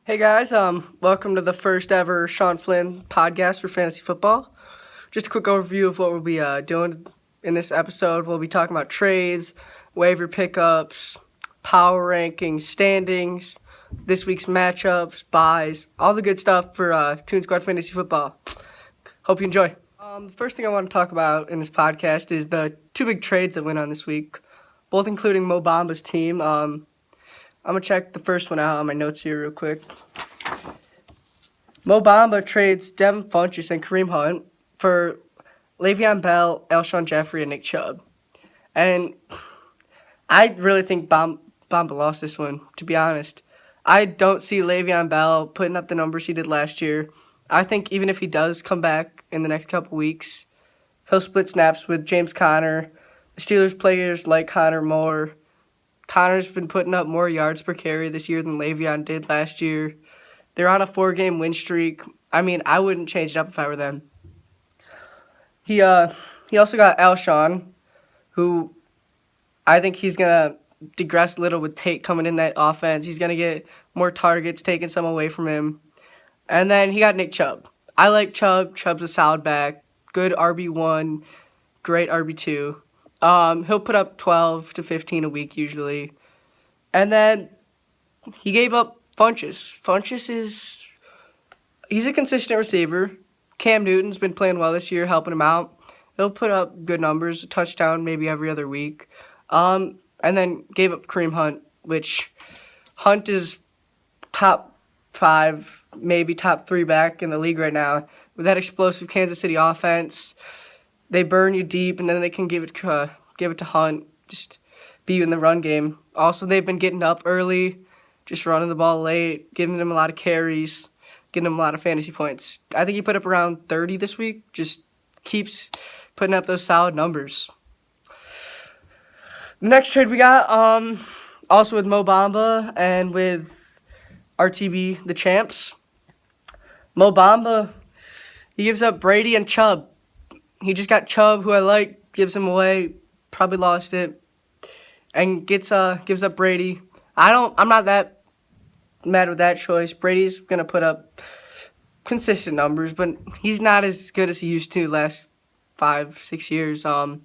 Hey guys, welcome to the first ever Sean Flynn podcast for fantasy football. Just a quick overview of what we'll be doing in this episode. We'll be talking about trades, waiver pickups, power rankings, standings, this week's matchups, buys, all the good stuff for Toon Squad Fantasy Football. Hope you enjoy. The first thing I want to talk about in this podcast is the two big trades that went on this week, both including Mo Bamba's team. I'm going to check the first one out on my notes here real quick. Mo Bamba trades Devin Funchess and Kareem Hunt for Le'Veon Bell, Alshon Jeffrey, and Nick Chubb. And I really think Bamba lost this one, to be honest. I don't see Le'Veon Bell putting up the numbers he did last year. I think even if he does come back in the next couple weeks, he'll split snaps with James Conner. The Steelers players like Conner more. Conner's been putting up more yards per carry this year than Le'Veon did last year. They're on a 4-game win streak. I mean, I wouldn't change it up if I were them. He also got Alshon, who I think he's going to digress a little with Tate coming in that offense. He's going to get more targets, taking some away from him. And then he got Nick Chubb. I like Chubb. Chubb's a solid back. Good RB1, great RB2. He'll put up 12 to 15 a week usually. And then he gave up Funchess. He's a consistent receiver. Cam Newton's been playing well this year, helping him out. He'll put up good numbers, a touchdown maybe every other week. And then gave up Kareem Hunt, which Hunt is top 5, maybe top 3 back in the league right now. With that explosive Kansas City offense, they burn you deep, and then they can give it to Hunt, just be in the run game. Also, they've been getting up early, just running the ball late, giving them a lot of carries, getting them a lot of fantasy points. I think he put up around 30 this week, just keeps putting up those solid numbers. The next trade we got, also with Mo Bamba and with RTB, the champs. Mo Bamba, he gives up Brady and Chubb. He just got Chubb, who I like, gives him away, probably lost it, and gives up Brady. I'm not that mad with that choice. Brady's gonna put up consistent numbers, but he's not as good as he used to last 5-6 years. And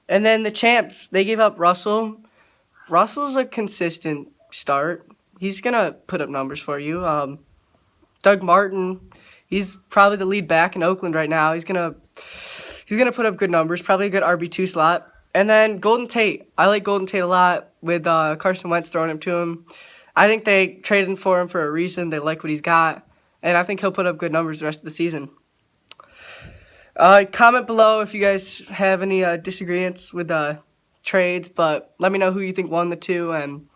then the champs, they gave up Russell. Russell's a consistent start. He's gonna put up numbers for you. Doug Martin, he's probably the lead back in Oakland right now. He's gonna put up good numbers, probably a good RB2 slot. And then Golden Tate. I like Golden Tate a lot with Carson Wentz throwing him to him. I think they traded for him for a reason. They like what he's got. And I think he'll put up good numbers the rest of the season. Comment below if you guys have any disagreements with trades, but let me know who you think won the two, and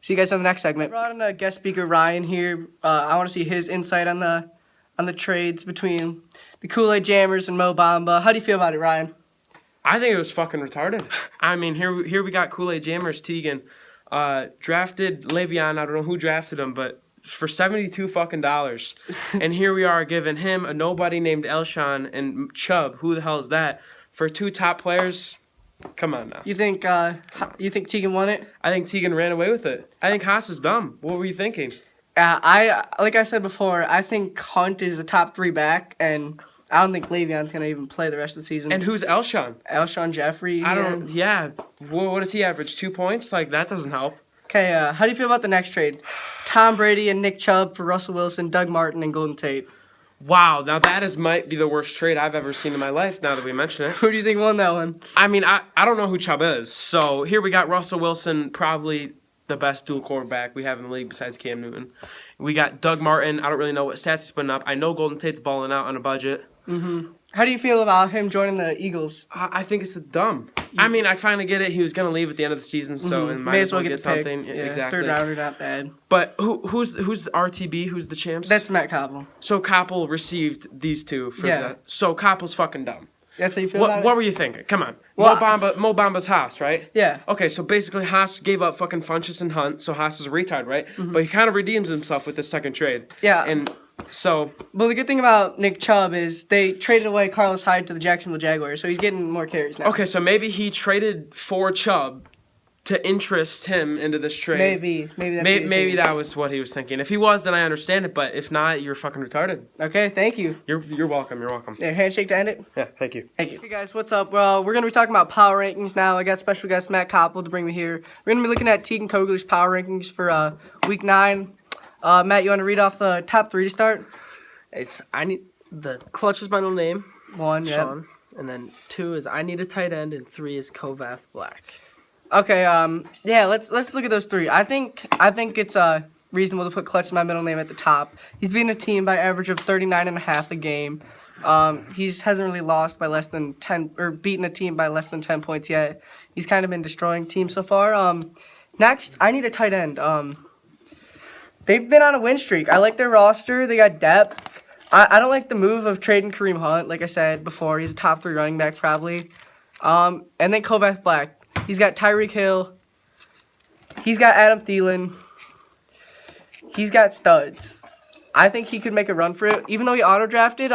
see you guys on the next segment. Brought in a guest speaker, Ryan, here. I want to see his insight on the trades between the Kool-Aid Jammers and Mo Bamba. How do you feel about it, Ryan? I think it was fucking retarded. I mean, here we got Kool-Aid Jammers Tegan drafted Le'Veon. I don't know who drafted him, but for $72 fucking dollars. And here we are giving him a nobody named Alshon and Chubb. Who the hell is that? For 2 top players. Come on now. You think Tegan won it? I think Tegan ran away with it. I think Haas is dumb. What were you thinking? Like I said before, I think Hunt is a top 3 back, and I don't think Le'Veon's going to even play the rest of the season. And who's Alshon? Alshon Jeffrey. Yeah. What does he average? 2 points? Like, that doesn't help. Okay, how do you feel about the next trade? Tom Brady and Nick Chubb for Russell Wilson, Doug Martin, and Golden Tate. Wow, now that might be the worst trade I've ever seen in my life, now that we mention it. Who do you think won that one? I mean, I don't know who Chubb is. So here we got Russell Wilson, probably the best dual quarterback we have in the league besides Cam Newton. We got Doug Martin. I don't really know what stats he's putting up. I know Golden Tate's balling out on a budget. Mm-hmm. How do you feel about him joining the Eagles? I think it's dumb. I mean, I kind of get it. He was going to leave at the end of the season, so and might as well get something. Yeah, exactly. 3rd rounder, not bad. But who's RTB? Who's the champs? That's Matt Koppel. So Koppel received these two for that. So Koppel's fucking dumb. That's how you feel about it? What were you thinking? Come on. Well, Mo Bamba's Haas, right? Yeah. Okay, so basically Haas gave up fucking Funchess and Hunt, so Haas is a retard, right? Mm-hmm. But he kind of redeems himself with this second trade. Yeah. And so... Well, the good thing about Nick Chubb is they traded away Carlos Hyde to the Jacksonville Jaguars, so he's getting more carries now. Okay, so maybe he traded for Chubb to interest him into this trade. Maybe that's what he's Maybe thinking. that was what he was thinking. If he was, then I understand it. But if not, you're fucking retarded. Okay, thank you. You're welcome. You're welcome. Yeah, handshake to end it. Yeah, thank you. Thank you. Hey guys, what's up? Well, we're gonna be talking about power rankings now. I got special guest Matt Koppel to bring me here. We're gonna be looking at Tegan Kogler's power rankings for week 9. Matt, you want to read off the top 3 to start? I need the clutch is my middle name, 1, yeah. Sean, and then 2 is I need a tight end, and 3 is Kovath Black. Okay, yeah, let's look at those 3. I think it's reasonable to put Clutch in my middle name at the top. He's beaten a team by average of 39.5 a game. He hasn't really lost by less than 10 or beaten a team by less than 10 points yet. He's kind of been destroying teams so far. Next, I need a tight end. They've been on a win streak. I like their roster. They got depth. I don't like the move of trading Kareem Hunt. Like I said before, he's a top 3 running back probably. And then Kovath Black. He's got Tyreek Hill. He's got Adam Thielen. He's got studs. I think he could make a run for it. Even though he auto-drafted,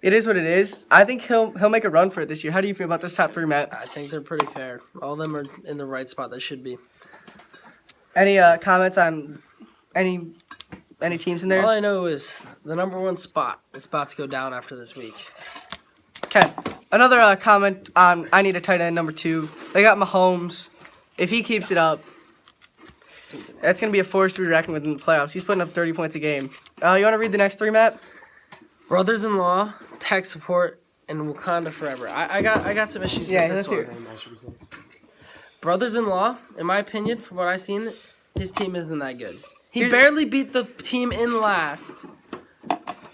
it is what it is. I think he'll make a run for it this year. How do you feel about this top 3, Matt? I think they're pretty fair. All of them are in the right spot they should be. Any comments on any teams in there? All I know is the number 1 spot is about to go down after this week. Okay. Another comment on I need a tight end number 2. They got Mahomes. If he keeps it up, that's going to be a force to be reckoned with in the playoffs. He's putting up 30 points a game. You want to read the next 3, Matt? Brothers-in-law, tech support, and Wakanda Forever. I got some issues Yeah, with this let's one. hear it. Brothers-in-law, in my opinion, from what I've seen, his team isn't that good. He Here's- barely beat the team in last,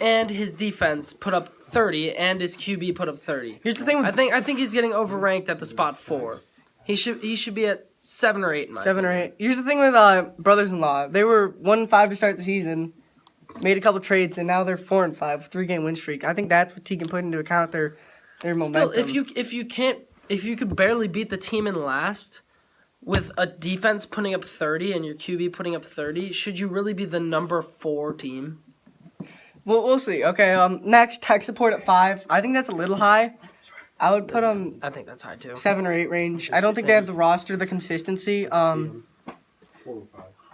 and his defense put up 30, and his QB put up 30. Here's the thing with I think he's getting overranked at the spot 4. He should be at 7 or 8 in my 7 or opinion. 8. Here's the thing with brothers-in-law. They were 1-5 to start the season, made a couple trades, and now they're 4-5, 3-game win streak. I think that's what Tegan put into account. Their momentum. Still, if you could barely beat the team in last with a defense putting up 30 and your QB putting up 30, should you really be the number 4 team? Well, we'll see. Okay. Next, tech support at 5. I think that's a little high. I would put them I think that's high too. 7 or 8 range. I don't think they have the roster, the consistency.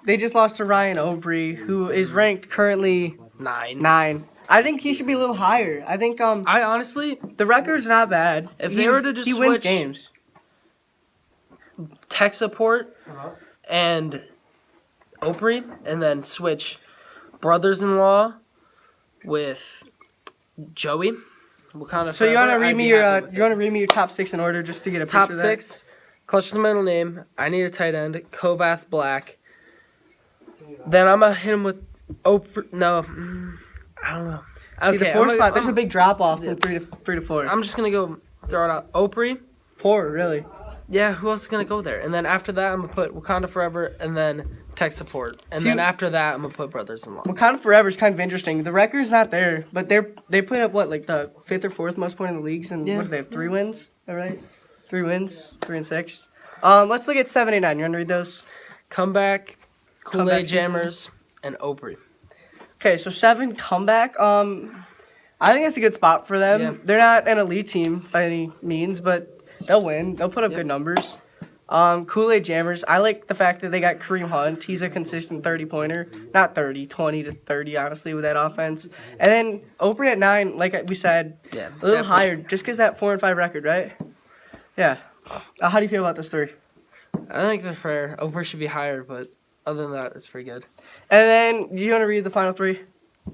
They just lost to Ryan Aubrey, who is ranked currently 9. I think he should be a little higher. I think I honestly, the record's not bad. If they were to just he wins switch- games. tech support and Opry, and then switch brothers-in-law with Joey. Wakanda So you want to Forever, read I'd me be your happy with it. your top 6 in order just to get a Top picture of that? 6, clutch is the middle name. I need a tight end. Kovath Black. Then I'm gonna hit him with Oprah. No, I don't know. See, the 4 spot. There's a big drop off Yeah. from 3 to 4. I'm just gonna go throw it out. Opry. 4 really. Yeah, who else is gonna go there? And then after that, I'm gonna put Wakanda Forever, and then tech support. And See- then after that, I'm gonna put brothers-in-law. Wakanda Forever is kind of interesting. The record's not there, but they put up what, like the 5th or 4th most point in the leagues, and Yeah. what do they have? 3 wins. Is that right? 3 wins, 3 and 6. Let's look at 7, 8, 9. You want to read those? Comeback, Comeback Kool-Aid season. Jammers, and Opry. Okay, so 7 comeback. I think that's a good spot for them. Yeah. They're not an elite team by any means, but they'll win. They'll put up Yep. good numbers. Kool-Aid Jammers. I like the fact that they got Kareem Hunt. He's a consistent 30-pointer. Not 30, 20 to 30, honestly, with that offense. And then Opry at 9, like we said, Yeah, a little yeah, for higher, just because that 4-5 record, right? Yeah. How do you feel about those 3? I think they're fair. Opry should be higher, but other than that, it's pretty good. And then, you want to read the final 3?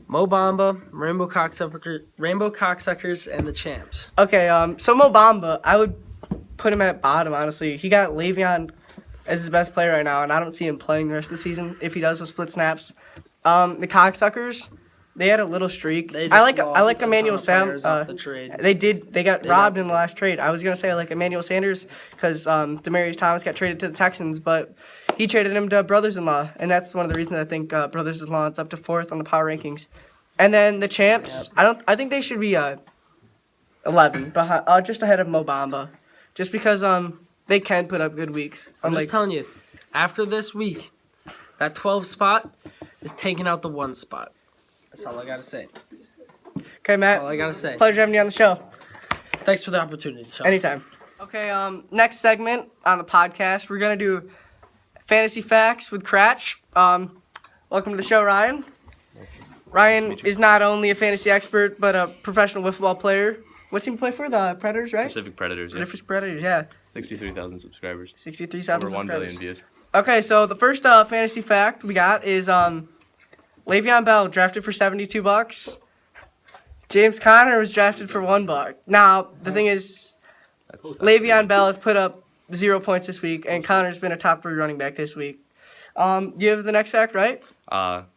Mo Bamba, Rainbow Cocksuckers, and the Champs. Okay, so Mo Bamba, I would put him at bottom, honestly. He got Le'Veon as his best player right now, and I don't see him playing the rest of the season if he does those split snaps. The Cocksuckers, they had a little streak. They I like lost a ton Emmanuel of Sam. players off the trade. They got They robbed got- in the last trade. I was gonna say I like Emmanuel Sanders because Demaryius Thomas got traded to the Texans, but he traded him to Brothers-in-Law, and that's one of the reasons I think Brothers-in-Law is up to 4th on the power rankings. And then the Champs, I think they should be 11, just ahead of Mo Bamba, just because they can put up good weeks. I'm just telling you, after this week, that 12 spot is taking out the 1 spot. That's all I gotta say. Okay, Matt. That's all I gotta say. Pleasure having you on the show. Thanks for the opportunity, Sean. Anytime. Okay, next segment on the podcast, we're gonna do fantasy facts with Cratch. Welcome to the show, Ryan. Ryan is not only a fantasy expert, but a professional wiffle ball player. What team you play for? The Predators, right? Pacific Predators, yeah. Pacific Predators, yeah. 63,000 subscribers. 63,000 Over 1 billion subscribers. views. Okay, so the first fantasy fact we got is Le'Veon Bell drafted for $72. James Conner was drafted for $1. Now the thing is, That's Le'Veon Bell has put up 0 points this week, and Connor's been a top 3 running back this week. Do you have the next fact right?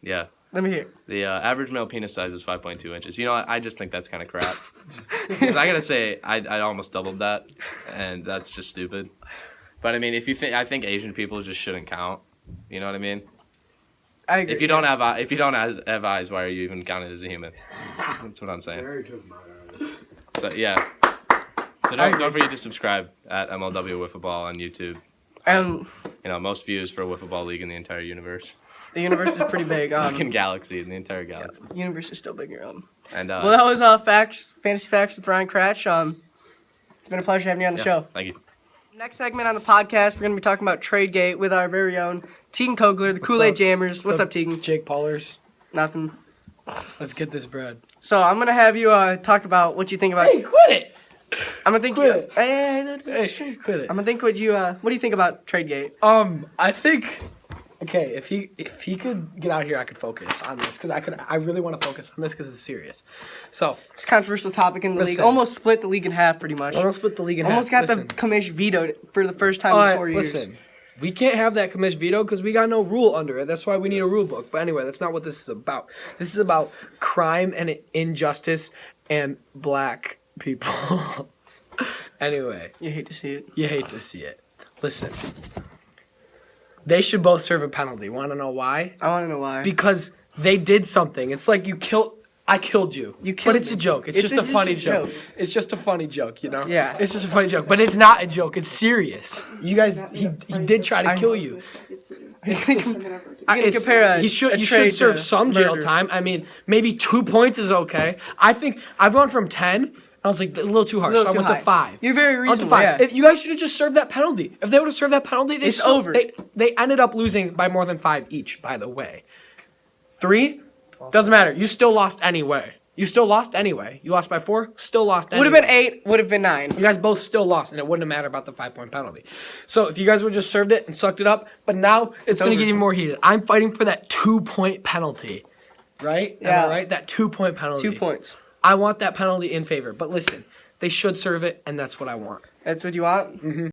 Yeah. Let me hear. The average male penis size is 5.2 inches. You know what? I just think that's kind of crap. Because I gotta say, I almost doubled that, and that's just stupid. But I mean, I think Asian people just shouldn't count. You know what I mean? I agree. If you don't have eyes, why are you even counted as a human? That's what I'm saying. So yeah. So don't forget to subscribe at MLW Wiffle Ball on YouTube. And You know, most views for a wiffle ball league in the entire universe. the universe is pretty big. Fucking galaxy, in the entire galaxy. The universe is still bigger. And Well, that was fantasy facts with Ryan Cratch. It's been a pleasure having you on the show. Thank you. Next segment on the podcast, we're going to be talking about TradeGate with our very own Tegan Kogler, the Kool-Aid up? Jammers. What's up, Tegan? Jake Paulers. Nothing. Let's get this bread. So I'm going to have you talk about what you think about. Hey, quit it! I'm going to think. quit it. Hey, Quit it. I'm going to think what do you think about TradeGate? I think. Okay, if he could get out here, I could focus on this because I really want to focus on this because it's serious. So It's a controversial topic in the league. Listen. Almost split the league in half, pretty much. almost split the league in Almost half. got the commission vetoed for the first time in 4 years. Listen, we can't have that commission veto because we got no rule under it. That's why we need a rule book. But anyway, that's not what this is about. This is about crime and injustice and black people. Anyway, You hate to see it. you hate to see it. Listen, they should both serve a penalty. Want to know why? I want to know why. Because they did something. It's like I killed you. You killed But it's me. a joke. It's just a funny joke. It's just a funny joke, you know? Yeah. It's just a funny joke. But it's not a joke. It's serious. You guys, he did try to kill you. You can compare You should trade serve to some jail murder. time. I mean, maybe 2 points is okay. I think I've gone from 10. I was like a little too harsh, A little so I too went high. to 5. You're very I went to reasonable, 5. yeah. If you guys should have just served that penalty. If they would have served that penalty, It's over. They ended up losing by more than 5 each, by the way. 3 doesn't matter. You still lost anyway. You lost by 4. Still lost anyway. Would have been 8, would have been 9. You guys both still lost, and it wouldn't have mattered about the 5-point penalty. So if you guys would have just served it and sucked it up, but now it's going to over. get even more heated. I'm fighting for that 2-point penalty. Right? Yeah. Am I right? That 2-point penalty. 2 points. I want that penalty in favor. But listen, they should serve it, and that's what I want. That's what you want?